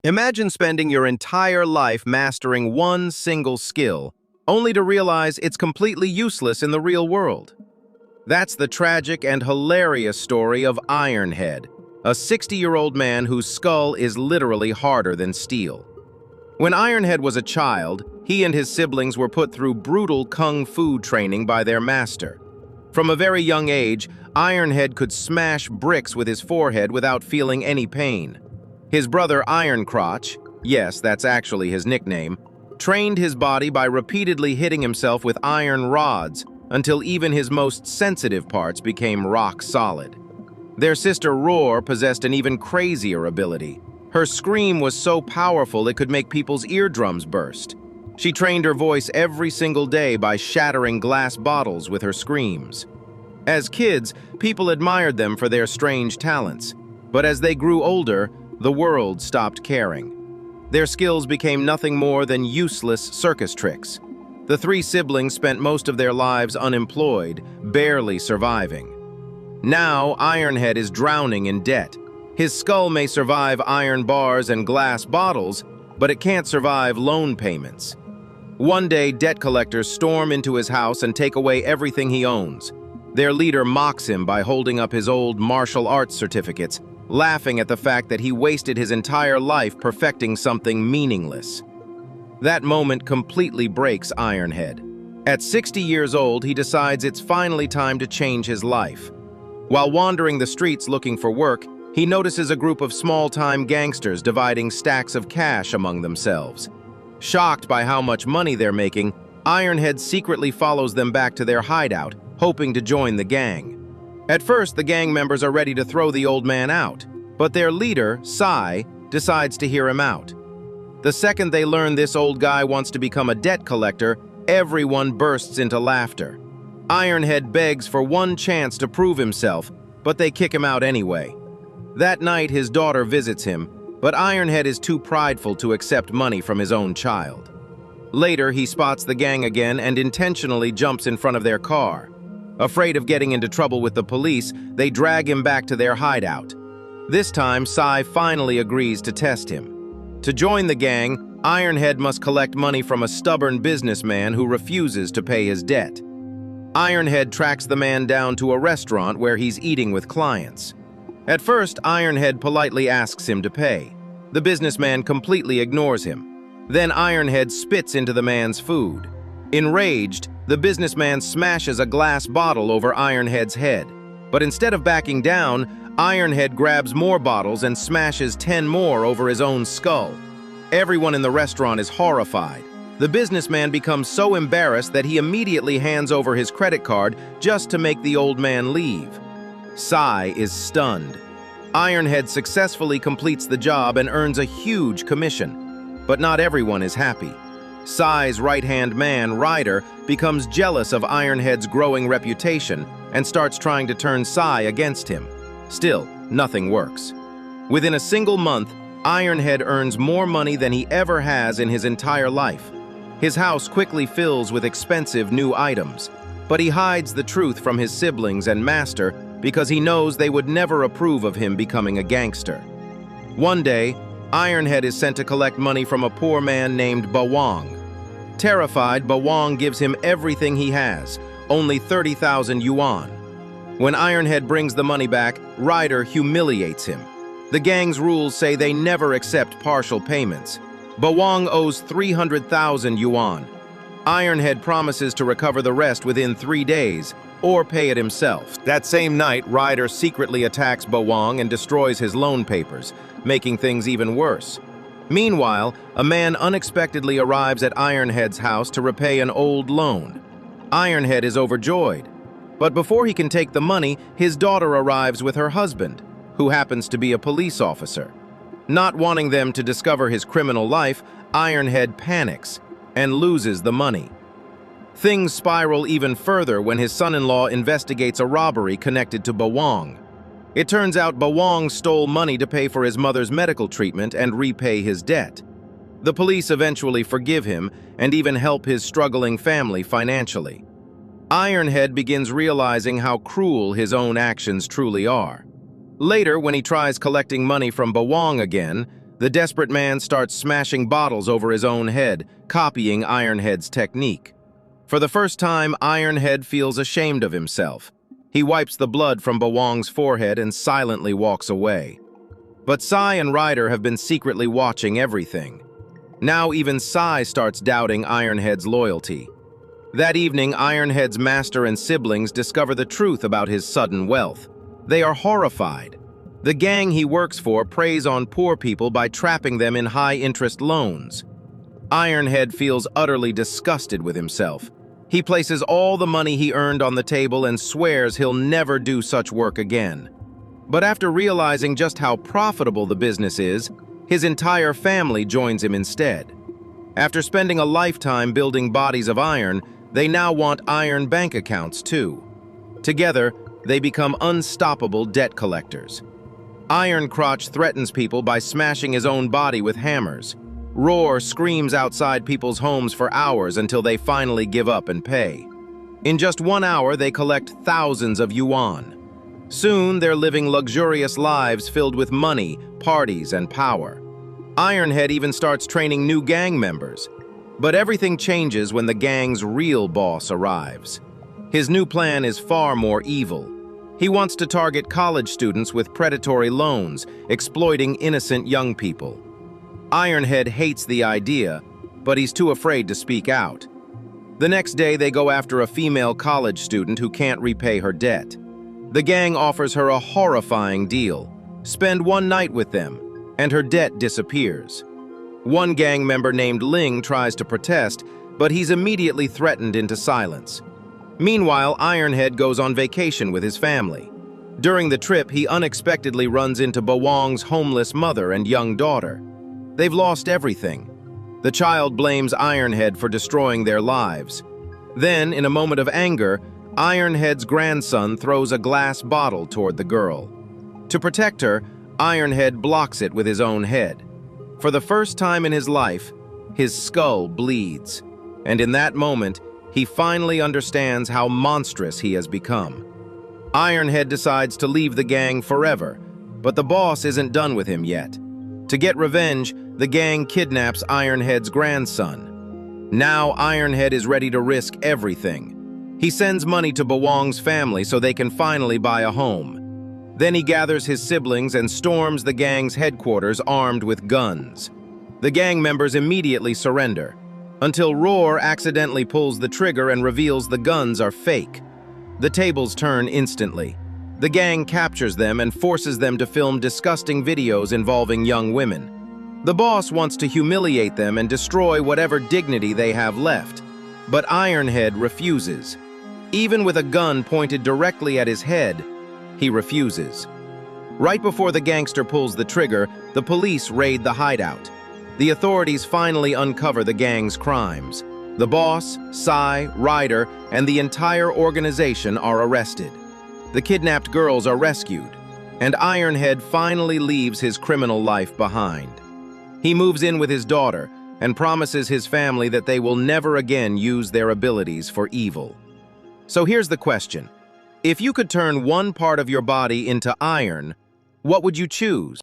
Imagine spending your entire life mastering one single skill, only to realize it's completely useless in the real world. That's the tragic and hilarious story of Ironhead, a 60-year-old man whose skull is literally harder than steel. When Ironhead was a child, he and his siblings were put through brutal kung fu training by their master. From a very young age, Ironhead could smash bricks with his forehead without feeling any pain. His brother Ironcrotch, yes, that's actually his nickname, trained his body by repeatedly hitting himself with iron rods until even his most sensitive parts became rock solid. Their sister Roar possessed an even crazier ability. Her scream was so powerful it could make people's eardrums burst. She trained her voice every single day by shattering glass bottles with her screams. As kids, people admired them for their strange talents, but as they grew older, the world stopped caring. Their skills became nothing more than useless circus tricks. The three siblings spent most of their lives unemployed, barely surviving. Now, Ironhead is drowning in debt. His skull may survive iron bars and glass bottles, but it can't survive loan payments. One day, debt collectors storm into his house and take away everything he owns. Their leader mocks him by holding up his old martial arts certificates, laughing at the fact that he wasted his entire life perfecting something meaningless. That moment completely breaks Ironhead. At 60 years old, he decides it's finally time to change his life. While wandering the streets looking for work, he notices a group of small-time gangsters dividing stacks of cash among themselves. Shocked by how much money they're making, Ironhead secretly follows them back to their hideout, hoping to join the gang. At first, the gang members are ready to throw the old man out, but their leader, Sai, decides to hear him out. The second they learn this old guy wants to become a debt collector, everyone bursts into laughter. Ironhead begs for one chance to prove himself, but they kick him out anyway. That night, his daughter visits him, but Ironhead is too prideful to accept money from his own child. Later, he spots the gang again and intentionally jumps in front of their car. Afraid of getting into trouble with the police, they drag him back to their hideout. This time, Sai finally agrees to test him. To join the gang, Ironhead must collect money from a stubborn businessman who refuses to pay his debt. Ironhead tracks the man down to a restaurant where he's eating with clients. At first, Ironhead politely asks him to pay. The businessman completely ignores him. Then Ironhead spits into the man's food. Enraged, the businessman smashes a glass bottle over Ironhead's head. But instead of backing down, Ironhead grabs more bottles and smashes 10 more over his own skull. Everyone in the restaurant is horrified. The businessman becomes so embarrassed that he immediately hands over his credit card just to make the old man leave. Sai is stunned. Ironhead successfully completes the job and earns a huge commission. But not everyone is happy. Sai's right-hand man, Ryder, becomes jealous of Ironhead's growing reputation and starts trying to turn Sai against him. Still, nothing works. Within a single month, Ironhead earns more money than he ever has in his entire life. His house quickly fills with expensive new items, but he hides the truth from his siblings and master because he knows they would never approve of him becoming a gangster. One day, Ironhead is sent to collect money from a poor man named Bawang. Terrified, Bawang gives him everything he has, only 30,000 yuan. When Ironhead brings the money back, Ryder humiliates him. The gang's rules say they never accept partial payments. Bawang owes 300,000 yuan. Ironhead promises to recover the rest within 3 days, or pay it himself. That same night, Ryder secretly attacks Bawang and destroys his loan papers, making things even worse. Meanwhile, a man unexpectedly arrives at Ironhead's house to repay an old loan. Ironhead is overjoyed. But before he can take the money, his daughter arrives with her husband, who happens to be a police officer. Not wanting them to discover his criminal life, Ironhead panics and loses the money. Things spiral even further when his son-in-law investigates a robbery connected to Bawang. It turns out Bawang stole money to pay for his mother's medical treatment and repay his debt. The police eventually forgive him and even help his struggling family financially. Ironhead begins realizing how cruel his own actions truly are. Later, when he tries collecting money from Bawang again, The desperate man starts smashing bottles over his own head, copying Ironhead's technique. For the first time, Ironhead feels ashamed of himself. He wipes the blood from Bawang's forehead and silently walks away. But Sai and Ryder have been secretly watching everything. Now even Sai starts doubting Ironhead's loyalty. That evening, Ironhead's master and siblings discover the truth about his sudden wealth. They are horrified. The gang he works for preys on poor people by trapping them in high-interest loans. Ironhead feels utterly disgusted with himself. He places all the money he earned on the table and swears he'll never do such work again. But after realizing just how profitable the business is, his entire family joins him instead. After spending a lifetime building bodies of iron, they now want iron bank accounts too. Together, they become unstoppable debt collectors. Ironcrotch threatens people by smashing his own body with hammers. Roar screams outside people's homes for hours until they finally give up and pay. In just 1 hour, they collect thousands of yuan. Soon, they're living luxurious lives filled with money, parties, and power. Ironhead even starts training new gang members. But everything changes when the gang's real boss arrives. His new plan is far more evil. He wants to target college students with predatory loans, exploiting innocent young people. Ironhead hates the idea, but he's too afraid to speak out. The next day, they go after a female college student who can't repay her debt. The gang offers her a horrifying deal. Spend 1 night with them, and her debt disappears. One gang member named Ling tries to protest, but he's immediately threatened into silence. Meanwhile, Ironhead goes on vacation with his family. During the trip, he unexpectedly runs into Bawang's homeless mother and young daughter. They've lost everything. The child blames Ironhead for destroying their lives. Then, in a moment of anger, Ironhead's grandson throws a glass bottle toward the girl. To protect her, Ironhead blocks it with his own head. For the first time in his life, his skull bleeds. And in that moment, he finally understands how monstrous he has become. Ironhead decides to leave the gang forever, but the boss isn't done with him yet. To get revenge, the gang kidnaps Ironhead's grandson. Now Ironhead is ready to risk everything. He sends money to Bawang's family so they can finally buy a home. Then he gathers his siblings and storms the gang's headquarters armed with guns. The gang members immediately surrender, until Roar accidentally pulls the trigger and reveals the guns are fake. The tables turn instantly. The gang captures them and forces them to film disgusting videos involving young women. The boss wants to humiliate them and destroy whatever dignity they have left, but Ironhead refuses. Even with a gun pointed directly at his head, he refuses. Right before the gangster pulls the trigger, the police raid the hideout. The authorities finally uncover the gang's crimes. The boss, Sai, Ryder, and the entire organization are arrested. The kidnapped girls are rescued, and Ironhead finally leaves his criminal life behind. He moves in with his daughter and promises his family that they will never again use their abilities for evil. So here's the question. If you could turn one part of your body into iron, what would you choose?